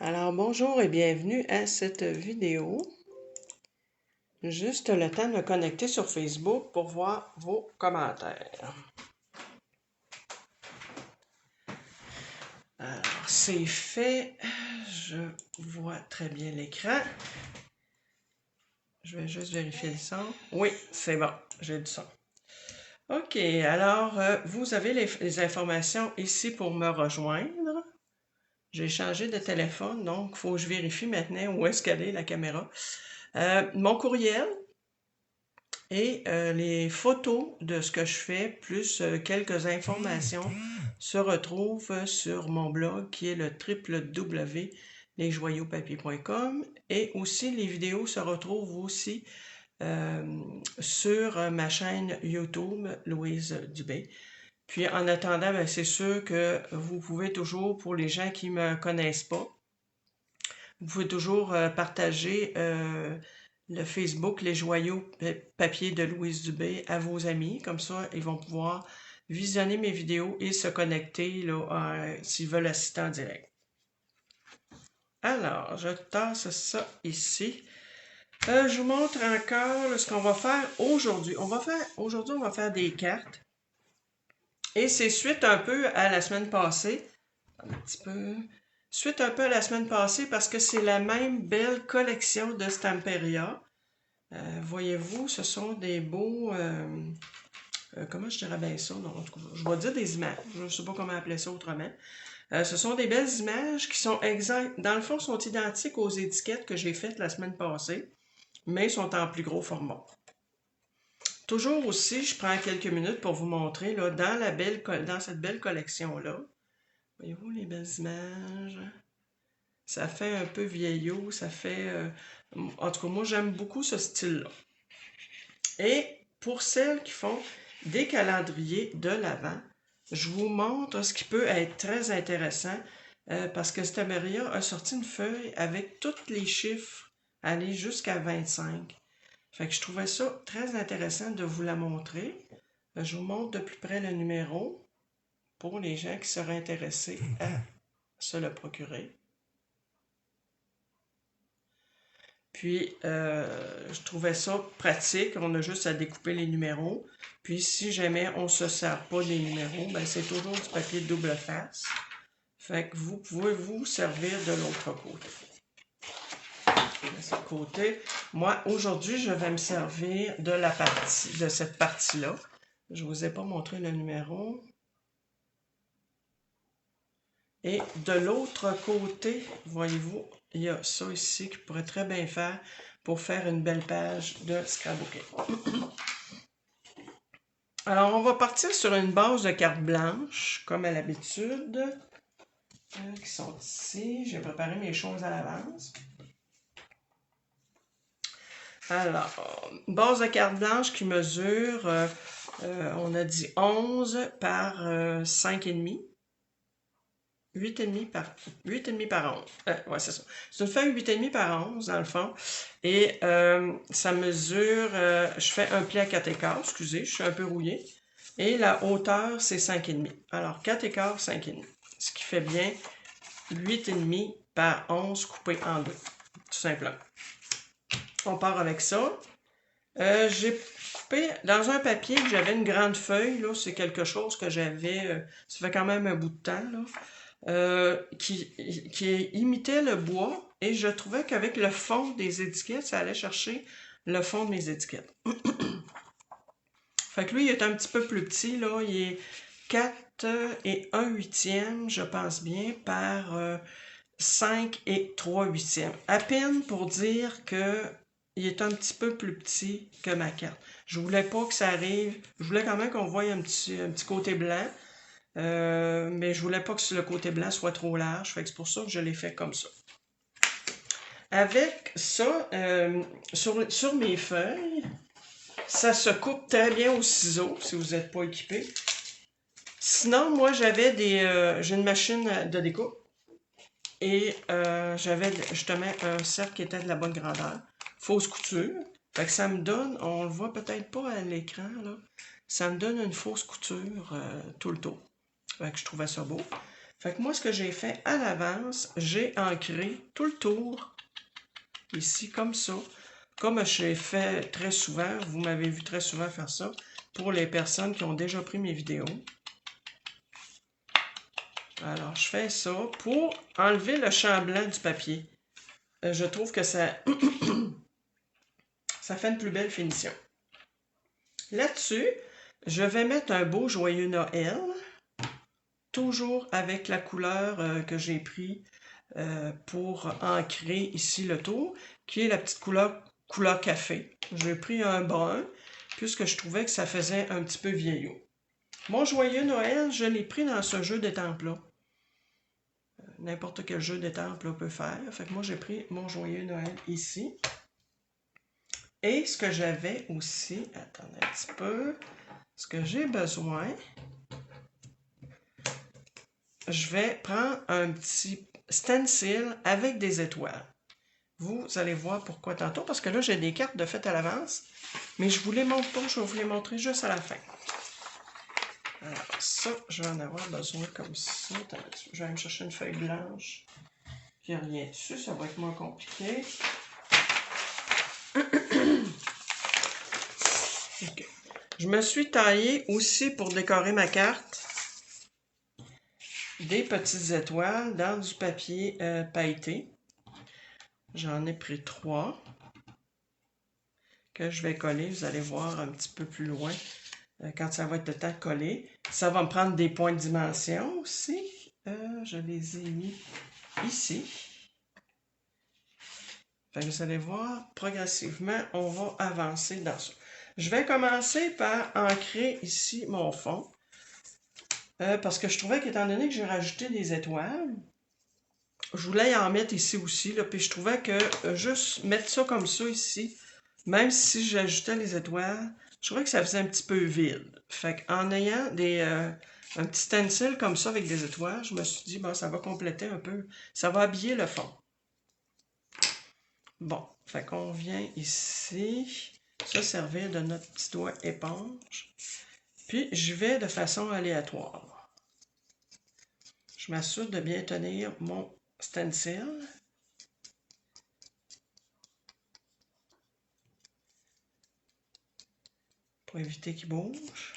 Alors bonjour et bienvenue à cette vidéo. Juste le temps de me connecter sur Facebook pour voir vos commentaires. Alors c'est fait, je vois très bien l'écran. Je vais juste vérifier le son. Oui, c'est bon, j'ai du son. Ok, alors vous avez les informations ici pour me rejoindre. J'ai changé de téléphone, donc il faut que je vérifie maintenant où est-ce qu'elle est la caméra. Mon courriel et les photos de ce que je fais, plus quelques informations, se retrouvent sur mon blog qui est le www.lesjoyauxpapier.com et aussi les vidéos se retrouvent aussi sur ma chaîne YouTube, Louise Dubé. Puis en attendant, ben, c'est sûr que vous pouvez toujours, pour les gens qui ne me connaissent pas, vous pouvez toujours partager le Facebook Les Joyaux Papier de Louise Dubé à vos amis. Comme ça, ils vont pouvoir visionner mes vidéos et se connecter là, s'ils veulent assister en direct. Alors, je tasse ça ici. Je vous montre encore là, ce qu'on va faire aujourd'hui. Aujourd'hui, on va faire des cartes. Et c'est suite un peu à la semaine passée. Un petit peu. Suite un peu à la semaine passée parce que c'est la même belle collection de Stamperia. Voyez-vous, ce sont des beaux... comment je dirais bien ça? Non, en tout cas, je vais dire des images. Je ne sais pas comment appeler ça autrement. Ce sont des belles images qui sont exactes. Dans le fond, sont identiques aux étiquettes que j'ai faites la semaine passée, mais sont en plus gros format. Toujours aussi, je prends quelques minutes pour vous montrer là, dans cette belle collection-là. Voyez-vous les belles images? Ça fait un peu vieillot, ça fait... en tout cas, moi, j'aime beaucoup ce style-là. Et pour celles qui font des calendriers de l'Avent, je vous montre ce qui peut être très intéressant parce que Stamperia a sorti une feuille avec tous les chiffres aller jusqu'à 25. Fait que je trouvais ça très intéressant de vous la montrer. Je vous montre de plus près le numéro pour les gens qui seraient intéressés à se le procurer. Puis, je trouvais ça pratique. On a juste à découper les numéros. Puis, si jamais on ne se sert pas des numéros, ben c'est toujours du papier de double face. Fait que vous pouvez vous servir de l'autre côté. De ce côté. Moi, aujourd'hui, je vais me servir de cette partie-là. Je ne vous ai pas montré le numéro. Et de l'autre côté, voyez-vous, il y a ça ici qui pourrait très bien faire pour faire une belle page de scrapbooking. Alors, on va partir sur une base de cartes blanches, comme à l'habitude, qui sont ici. J'ai préparé mes choses à l'avance. Alors, une base de cartes blanches qui mesure, on a dit 11 par 5,5. 8,5 par 11. Ouais, c'est ça. C'est une feuille 8,5 par 11, dans le fond. Et ça mesure... je fais un pli à 4 écarts, excusez, je suis un peu rouillé. Et la hauteur, c'est 5,5. Alors, 4 écarts, 5,5. Ce qui fait bien 8,5 par 11 coupé en deux. Tout simplement. On part avec ça. J'ai coupé dans un papier que j'avais une grande feuille. Là, c'est quelque chose que j'avais... ça fait quand même un bout de temps, là. Qui imitait le bois et je trouvais qu'avec le fond des étiquettes, ça allait chercher le fond de mes étiquettes. Fait que lui, il est un petit peu plus petit, là. Il est 4 et 1 huitième, je pense bien, par 5 et 3 huitièmes. À peine pour dire que il est un petit peu plus petit que ma carte. Je voulais pas que ça arrive. Je voulais quand même qu'on voie un petit côté blanc. Mais je voulais pas que le côté blanc soit trop large, fait que c'est pour ça que je l'ai fait comme ça. Avec ça, sur mes feuilles, ça se coupe très bien au ciseau, si vous n'êtes pas équipé. Sinon, moi, j'avais j'ai une machine de découpe et j'avais justement un cercle qui était de la bonne grandeur, fausse couture. Fait que ça me donne, on le voit peut-être pas à l'écran, là, ça me donne une fausse couture tout le tour. Fait que je trouvais ça beau. Fait que moi, ce que j'ai fait à l'avance, j'ai ancré tout le tour, ici, comme ça. Comme j'ai fait très souvent, vous m'avez vu très souvent faire ça, pour les personnes qui ont déjà pris mes vidéos. Alors, je fais ça pour enlever le champ blanc du papier. Je trouve que ça, ça fait une plus belle finition. Là-dessus, je vais mettre un beau joyeux Noël, toujours avec la couleur que j'ai pris pour ancrer ici le tour, qui est la petite couleur café. J'ai pris un brun, puisque je trouvais que ça faisait un petit peu vieillot. Mon joyeux Noël, je l'ai pris dans ce jeu d'étampes-là. N'importe quel jeu d'étampes peut faire. Fait que moi, j'ai pris mon joyeux Noël ici. Et ce que j'avais aussi, attendez un petit peu, ce que j'ai besoin, je vais prendre un petit stencil avec des étoiles. Vous allez voir pourquoi tantôt, parce que là, j'ai des cartes de fête à l'avance, mais je vous les montre pas, je vais vous les montrer juste à la fin. Alors ça, je vais en avoir besoin comme ça. Je vais aller me chercher une feuille blanche. Il n'y a rien dessus, ça va être moins compliqué. Okay. Je me suis taillé aussi pour décorer ma carte des petites étoiles dans du papier pailleté. J'en ai pris 3 que je vais coller. Vous allez voir un petit peu plus loin quand ça va être le temps de coller. Ça va me prendre des points de dimension aussi. Je les ai mis ici. Fait que vous allez voir, progressivement, on va avancer dans ça. Je vais commencer par ancrer ici mon fond. Parce que je trouvais qu'étant donné que j'ai rajouté des étoiles, je voulais en mettre ici aussi. Là, puis je trouvais que juste mettre ça comme ça ici, même si j'ajoutais les étoiles, je trouvais que ça faisait un petit peu vide. Fait qu'en ayant un petit stencil comme ça avec des étoiles, je me suis dit, bon, ça va compléter un peu, ça va habiller le fond. Bon, fait qu'on vient ici se servir de notre petit doigt éponge. Puis, je vais de façon aléatoire. Je m'assure de bien tenir mon stencil. Pour éviter qu'il bouge.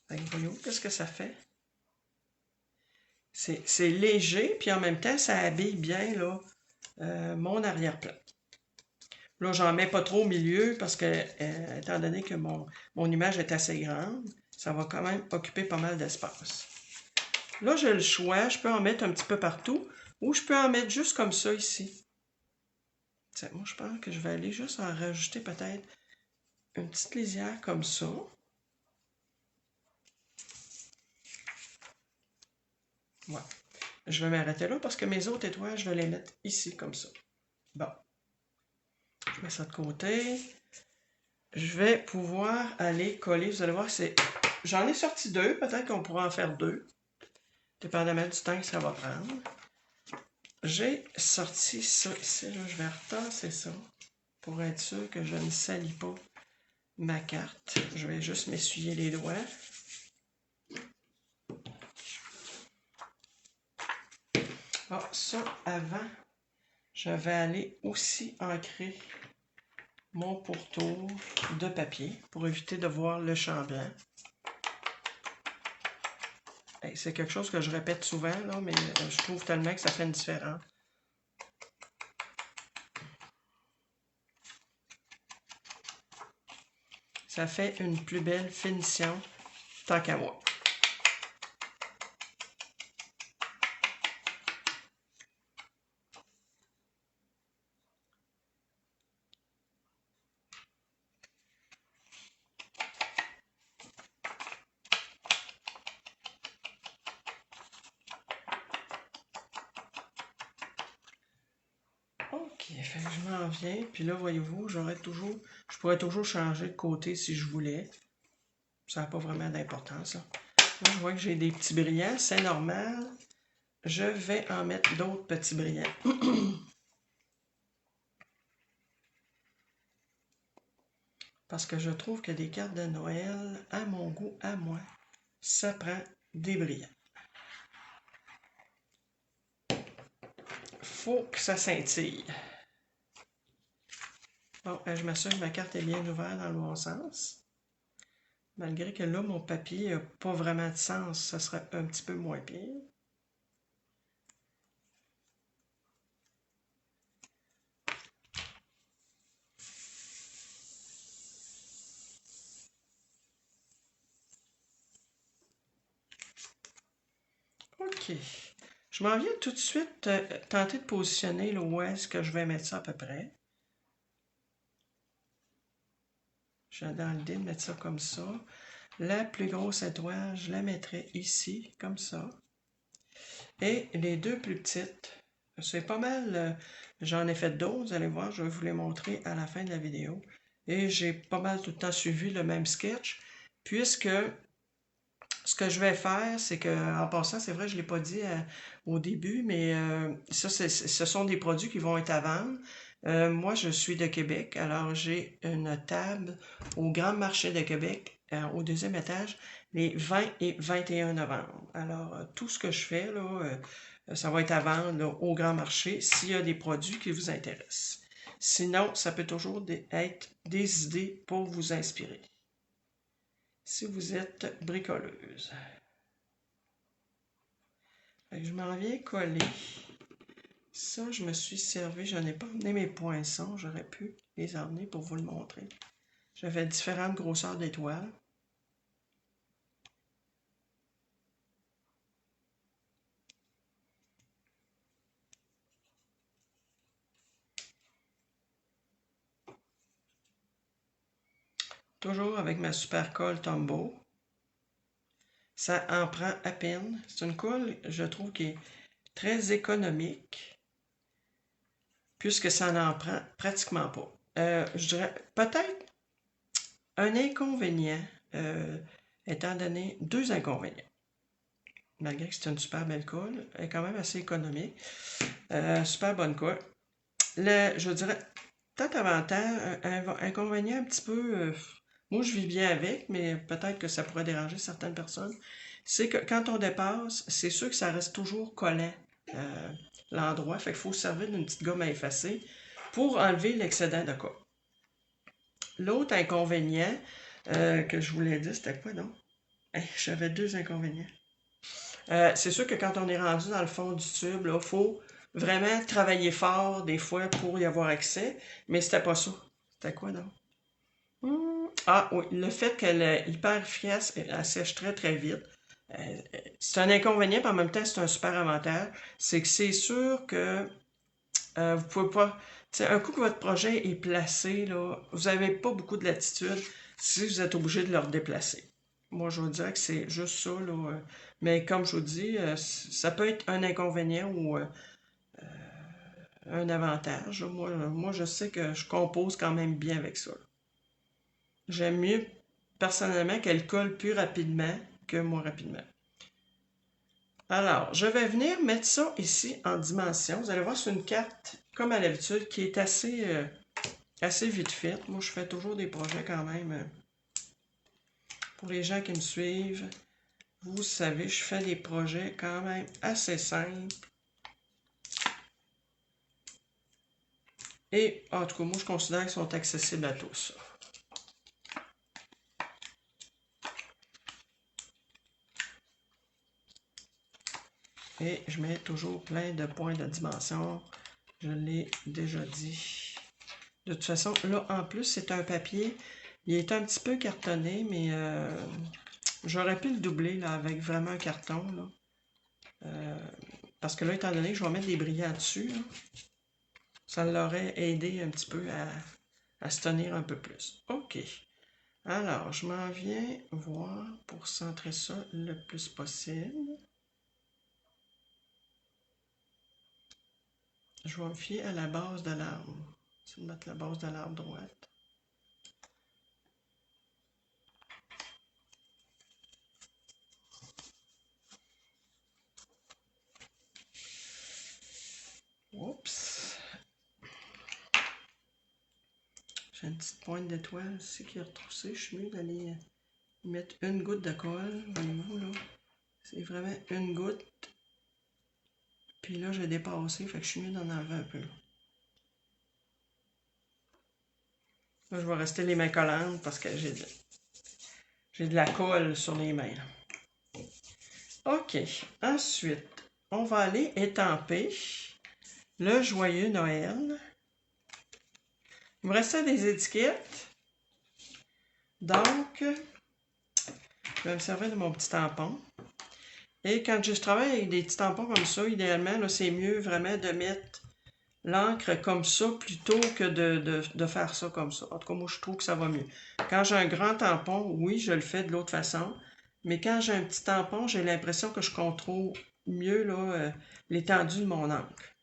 Voyons, qu'est-ce que ça fait? C'est léger, puis en même temps, ça habille bien là, mon arrière-plan. Là, j'en mets pas trop au milieu parce que, étant donné que mon image est assez grande, ça va quand même occuper pas mal d'espace. Là, j'ai le choix, je peux en mettre un petit peu partout ou je peux en mettre juste comme ça ici. T'sais, moi, je pense que je vais aller juste en rajouter peut-être une petite lisière comme ça. Voilà. Je vais m'arrêter là parce que mes autres étoiles, je vais les mettre ici comme ça. Bon. Je mets ça de côté. Je vais pouvoir aller coller. Vous allez voir, j'en ai sorti 2. Peut-être qu'on pourra en faire 2. Dépendamment du temps que ça va prendre. J'ai sorti ça ici. Là, je vais retasser ça pour être sûr que je ne salis pas ma carte. Je vais juste m'essuyer les doigts. Ah, ça, avant, je vais aller aussi ancrer mon pourtour de papier pour éviter de voir le champ blanc. C'est quelque chose que je répète souvent, là, mais je trouve tellement que ça fait une différence. Ça fait une plus belle finition, tant qu'à moi. Ok, fait que je m'en viens, puis là, voyez-vous, je pourrais toujours changer de côté si je voulais. Ça n'a pas vraiment d'importance, là. Là, je vois que j'ai des petits brillants, c'est normal. Je vais en mettre d'autres petits brillants. Parce que je trouve que des cartes de Noël, à mon goût, à moi, ça prend des brillants. faut que ça scintille. Bon, je m'assure que ma carte est bien ouverte dans le bon sens. Malgré que là, mon papier n'a pas vraiment de sens, ça serait un petit peu moins pire. OK. Je m'en viens tout de suite tenter de positionner là, où est-ce que je vais mettre ça à peu près. J'ai dans l'idée de mettre ça comme ça. La plus grosse étoile, je la mettrai ici, comme ça. Et les deux plus petites, c'est pas mal, j'en ai fait d'autres, vous allez voir, je vais vous les montrer à la fin de la vidéo. Et j'ai pas mal tout le temps suivi le même sketch, puisque ce que je vais faire, c'est que, en passant, c'est vrai, je ne l'ai pas dit au début, mais ça, ce sont des produits qui vont être à vendre. Moi, je suis de Québec, alors j'ai une table au Grand Marché de Québec, au deuxième étage, les 20 et 21 novembre. Alors, tout ce que je fais, là, ça va être à vendre là, au Grand Marché s'il y a des produits qui vous intéressent. Sinon, ça peut toujours être des idées pour vous inspirer. Si vous êtes bricoleuse. Je m'en viens coller. Ça, je me suis servi, je n'ai pas emmené mes poinçons, j'aurais pu les emmener pour vous le montrer. J'avais différentes grosseurs d'étoiles. Toujours avec ma super colle Tombow. Ça en prend à peine. C'est une colle, je trouve, qui est très économique, puisque ça n'en prend pratiquement pas. Je dirais peut-être un inconvénient, étant donné deux inconvénients. Malgré que c'est une super belle colle, elle est quand même assez économique. Super bonne colle. Je dirais, peut-être avantage, inconvénient un petit peu, moi je vis bien avec, mais peut-être que ça pourrait déranger certaines personnes, c'est que quand on dépasse, c'est sûr que ça reste toujours collant l'endroit, fait qu'il faut se servir d'une petite gomme à effacer pour enlever l'excédent de colle. L'autre inconvénient que je voulais dire, c'était quoi donc? J'avais deux inconvénients. C'est sûr que quand on est rendu dans le fond du tube, il faut vraiment travailler fort des fois pour y avoir accès, mais c'était pas ça. C'était quoi donc? Ah oui, le fait qu'elle est hyper efficace, elle sèche très très vite. C'est un inconvénient, mais en même temps c'est un super avantage. C'est que c'est sûr que vous pouvez pas. Un coup que votre projet est placé, là, vous n'avez pas beaucoup de latitude si vous êtes obligé de le redéplacer. Moi, je vous dirais que c'est juste ça, là. Mais comme je vous dis, ça peut être un inconvénient ou un avantage. Moi, je sais que je compose quand même bien avec ça. J'aime mieux, personnellement, qu'elle colle plus rapidement que moins rapidement. Alors, je vais venir mettre ça ici en dimension. Vous allez voir, c'est une carte, comme à l'habitude, qui est assez vite faite. Moi, je fais toujours des projets quand même. Pour les gens qui me suivent, vous savez, je fais des projets quand même assez simples. Et, en tout cas, moi, je considère qu'ils sont accessibles à tous. Et je mets toujours plein de points de dimension. Je l'ai déjà dit. De toute façon, là, en plus, c'est un papier. Il est un petit peu cartonné, mais j'aurais pu le doubler là, avec vraiment un carton. Là. Parce que là, étant donné que je vais mettre des brillants dessus, là, ça l'aurait aidé un petit peu à se tenir un peu plus. OK. Alors, je m'en viens voir pour centrer ça le plus possible. Je vais me fier à la base de l'arbre. Je vais mettre la base de l'arbre droite. Oups. J'ai une petite pointe d'étoile ici qui est retroussée. Je suis mieux d'aller mettre une goutte de colle. Voyez-vous là? C'est vraiment une goutte. Puis Puis là, j'ai dépassé, fait que je suis mieux d'en enlever un peu. Là, je vais rester les mains collantes parce que j'ai de la colle sur les mains. OK. Ensuite, on va aller étamper le joyeux Noël. Il me restait des étiquettes. Donc, je vais me servir de mon petit tampon. Et quand je travaille avec des petits tampons comme ça, idéalement, c'est mieux vraiment de mettre l'encre comme ça plutôt que de faire ça comme ça. En tout cas, moi, je trouve que ça va mieux. Quand j'ai un grand tampon, oui, je le fais de l'autre façon. Mais quand j'ai un petit tampon, j'ai l'impression que je contrôle mieux l'étendue de mon encre.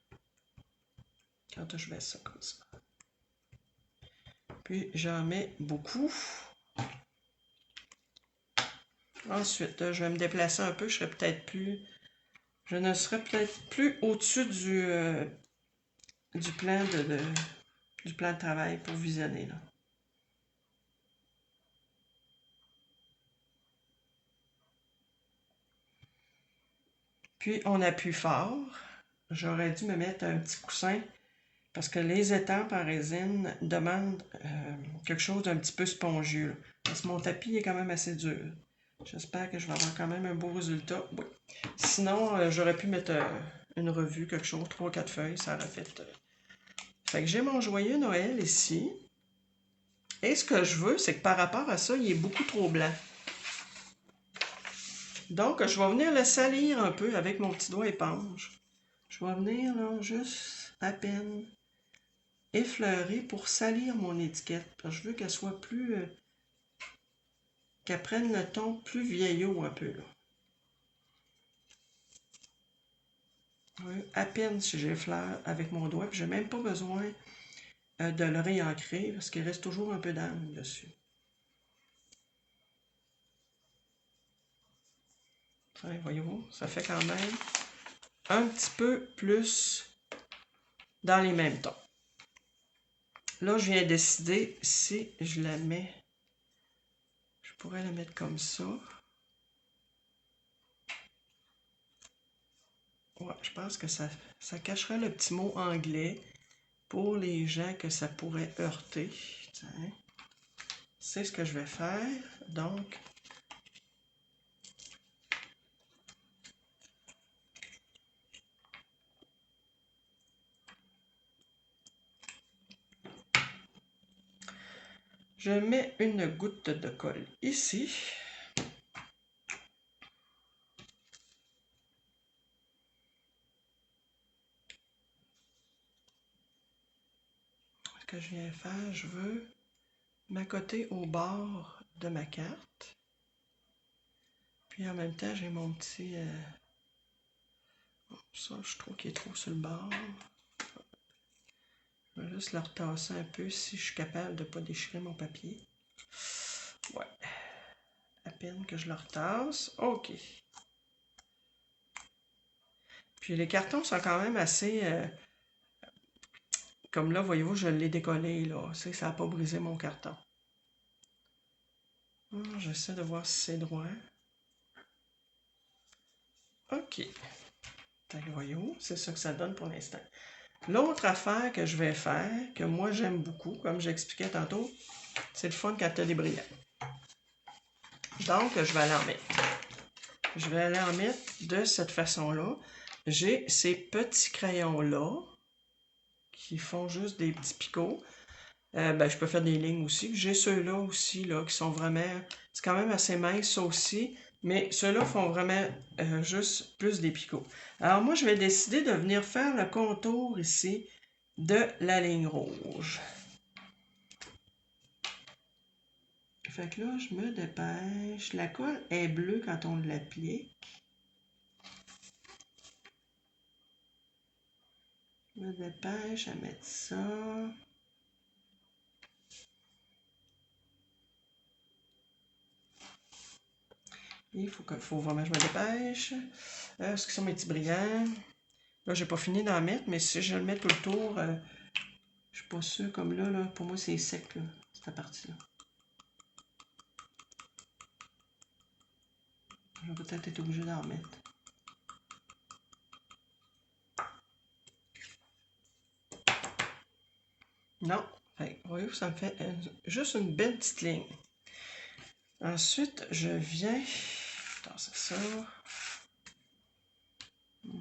Quand je mets ça comme ça. Puis, j'en mets beaucoup. Ensuite, je vais me déplacer un peu. Je ne serai peut-être plus au-dessus du plan de travail pour visionner, là. Puis, on appuie fort. J'aurais dû me mettre un petit coussin parce que les étampes en résine demandent quelque chose d'un petit peu spongieux, là. Parce que mon tapis est quand même assez dur. J'espère que je vais avoir quand même un beau résultat. Oui. Sinon, j'aurais pu mettre une revue, quelque chose, 3-4 feuilles, ça aurait fait. Fait que j'ai mon joyeux Noël ici. Et ce que je veux, c'est que par rapport à ça, il est beaucoup trop blanc. Donc, je vais venir le salir un peu avec mon petit doigt éponge. Je vais venir là, juste à peine effleurer pour salir mon étiquette. Parce que je veux qu'elle soit plus... qu'elle prenne le ton plus vieillot un peu, là. Oui, à peine si j'effleure avec mon doigt. Puis j'ai même pas besoin de le réancrer parce qu'il reste toujours un peu d'âme dessus. Enfin, voyez-vous, ça fait quand même un petit peu plus dans les mêmes tons. Là, je viens décider si je la mets. Je pourrais la mettre comme ça. Ouais, je pense que ça cacherait le petit mot anglais pour les gens que ça pourrait heurter. Tiens. C'est ce que je vais faire. Donc, je mets une goutte de colle ici. Ce que je viens faire, je veux m'accoter au bord de ma carte. Puis en même temps, j'ai mon petit... ça, je trouve qu'il est trop sur le bord. Je vais juste le retasser un peu si je suis capable de ne pas déchirer mon papier. Ouais. À peine que je le retasse. OK. Puis les cartons sont quand même assez... comme là, voyez-vous, je l'ai décollé, là. Ça n'a pas brisé mon carton. J'essaie de voir si c'est droit. OK. Voyez-vous, c'est ça que ça donne pour l'instant. L'autre affaire que je vais faire, que moi j'aime beaucoup, comme j'expliquais tantôt, c'est le fun quand tu as des brillants. Donc, je vais aller en mettre. Je vais aller en mettre de cette façon-là. J'ai ces petits crayons-là qui font juste des petits picots. Je peux faire des lignes aussi. J'ai ceux-là aussi, là, qui sont vraiment... C'est quand même assez mince, ça aussi. Mais ceux-là font vraiment juste plus des picots. Alors moi, je vais décider de venir faire le contour ici de la ligne rouge. Fait que là, je me dépêche. La colle est bleue quand on l'applique. Je me dépêche à mettre ça. Il faut vraiment que je me dépêche. Ce qui sont mes petits brillants. Là, j'ai pas fini d'en mettre, mais si je le mets tout le tour, je suis pas sûre. Comme là, pour moi, c'est sec, là, cette partie-là. Je vais peut-être être obligée d'en mettre. Non. Voyez-vous, ça me fait juste une belle petite ligne. Ensuite, je viens tasser ça.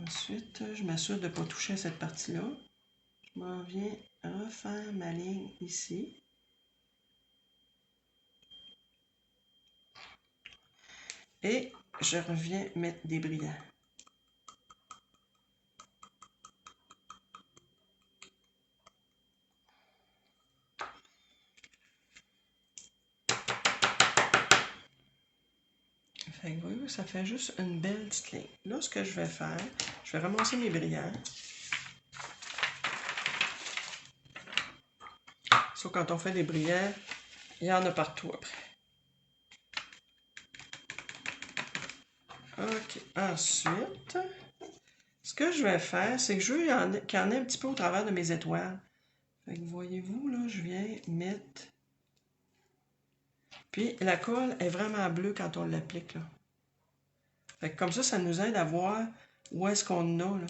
Ensuite, je m'assure de ne pas toucher à cette partie-là. Je m'en viens refaire ma ligne ici. Et je reviens mettre des brillants. Fait que voyez-vous, ça fait juste une belle petite ligne. Là, ce que je vais faire, je vais ramasser mes brillants. Sauf quand on fait des brillants, il y en a partout après. Ok, ensuite, ce que je vais faire, c'est que je veux qu'il y en ait un petit peu au travers de mes étoiles. Fait que voyez-vous, là, je viens mettre... Puis la colle est vraiment bleue quand on l'applique, là. Fait que comme ça nous aide à voir où est-ce qu'on a, là.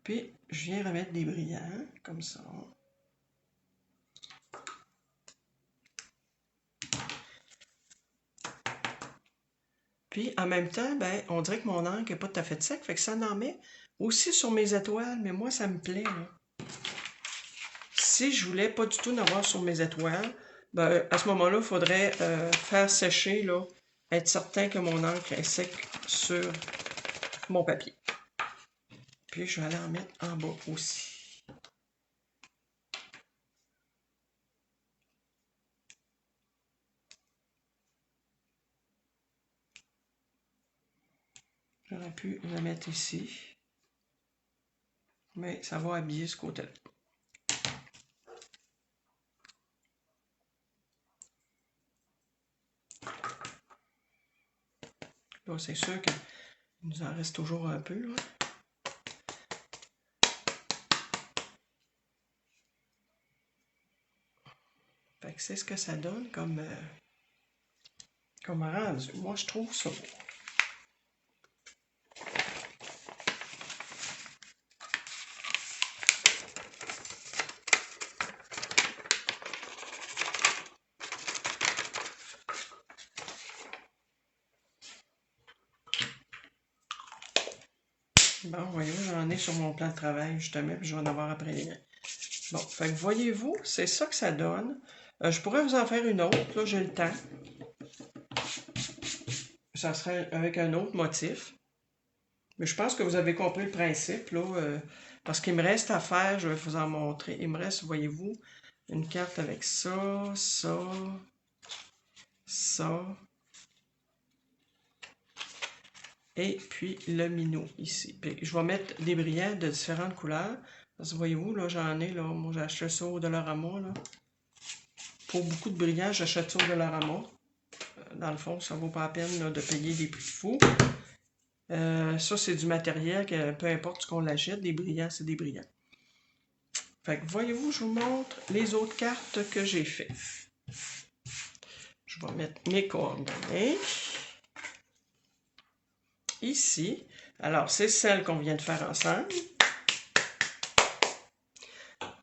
Puis, je viens remettre des brillants, comme ça. Puis, en même temps, ben, on dirait que mon encre n'est pas tout à fait sec, fait que ça en met aussi sur mes étoiles, mais moi, ça me plaît, là. Si je voulais pas du tout en avoir sur mes étoiles, ben, à ce moment-là, il faudrait faire sécher, là, être certain que mon encre est sec sur mon papier. Puis, je vais aller en mettre en bas aussi. J'aurais pu le mettre ici. Mais ça va habiller ce côté-là. Là, c'est sûr qu'il nous en reste toujours un peu, là. Fait que c'est ce que ça donne comme rendu. Moi, je trouve ça beau. Bon, voyez-vous, j'en ai sur mon plan de travail, justement, puis je vais en avoir après les miens. Bon, fait que voyez-vous, c'est ça que ça donne. Je pourrais vous en faire une autre, là, j'ai le temps. Ça serait avec un autre motif. Mais je pense que vous avez compris le principe, là, parce qu'il me reste à faire, je vais vous en montrer. Il me reste, voyez-vous, une carte avec ça, ça, ça, et puis le minot ici. Puis je vais mettre des brillants de différentes couleurs. Parce que voyez-vous, là, j'en ai, là, moi j'ai acheté ça au Dollarama, là. Pour beaucoup de brillants, j'achète ça au Dollarama. Dans le fond, ça vaut pas la peine là, de payer des prix fous. Ça, c'est du matériel que peu importe ce qu'on l'achète, des brillants, c'est des brillants. Fait que voyez-vous, je vous montre les autres cartes que j'ai fait. Je vais mettre mes coordonnées. Ici. Alors, c'est celle qu'on vient de faire ensemble.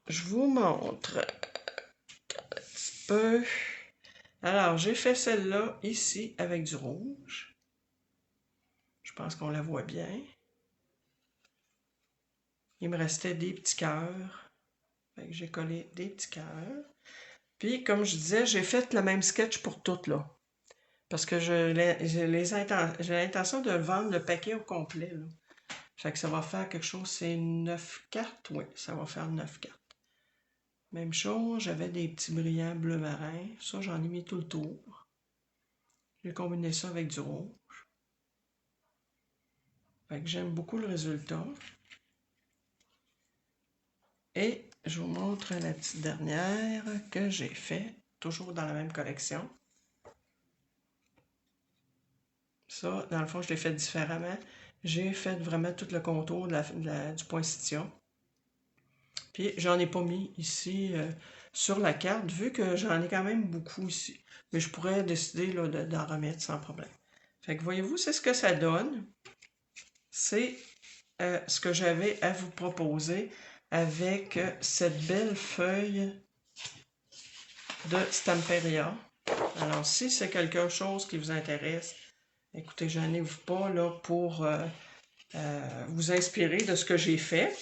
Je vous montre un petit peu. Alors, j'ai fait celle-là ici avec du rouge. Je pense qu'on la voit bien. Il me restait des petits cœurs. J'ai collé des petits cœurs. Puis, comme je disais, j'ai fait le même sketch pour toutes, là. Parce que j'ai l'intention de vendre le paquet au complet, là. Fait que ça va faire quelque chose, c'est 9 cartes. Oui, ça va faire 9 cartes. Même chose, j'avais des petits brillants bleu marin. Ça, j'en ai mis tout le tour. J'ai combiné ça avec du rouge. Fait que j'aime beaucoup le résultat. Et je vous montre la petite dernière que j'ai fait, toujours dans la même collection. Ça, dans le fond, je l'ai fait différemment. J'ai fait vraiment tout le contour du poinsettia. Puis, j'en ai pas mis ici sur la carte, vu que j'en ai quand même beaucoup ici. Mais je pourrais décider d'en remettre sans problème. Fait que voyez-vous, c'est ce que ça donne. C'est ce que j'avais à vous proposer avec cette belle feuille de Stamperia. Alors, si c'est quelque chose qui vous intéresse, écoutez, gênez-vous pas là, pour vous inspirer de ce que j'ai fait.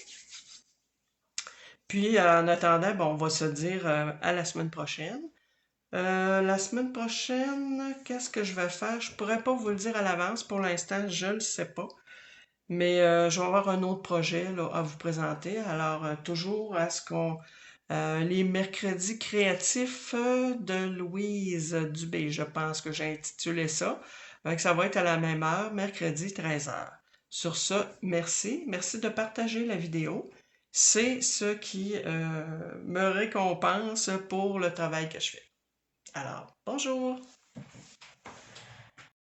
Puis, en attendant, bon, on va se dire à la semaine prochaine. La semaine prochaine, qu'est-ce que je vais faire? Je pourrais pas vous le dire à l'avance. Pour l'instant, je ne le sais pas. Mais je vais avoir un autre projet là, à vous présenter. Alors, toujours à ce qu'on... les mercredis créatifs de Louise Dubé, je pense que j'ai intitulé ça. Donc, ça va être à la même heure, mercredi 13h. Sur ça, merci. Merci de partager la vidéo. C'est ce qui me récompense pour le travail que je fais. Alors, bonjour!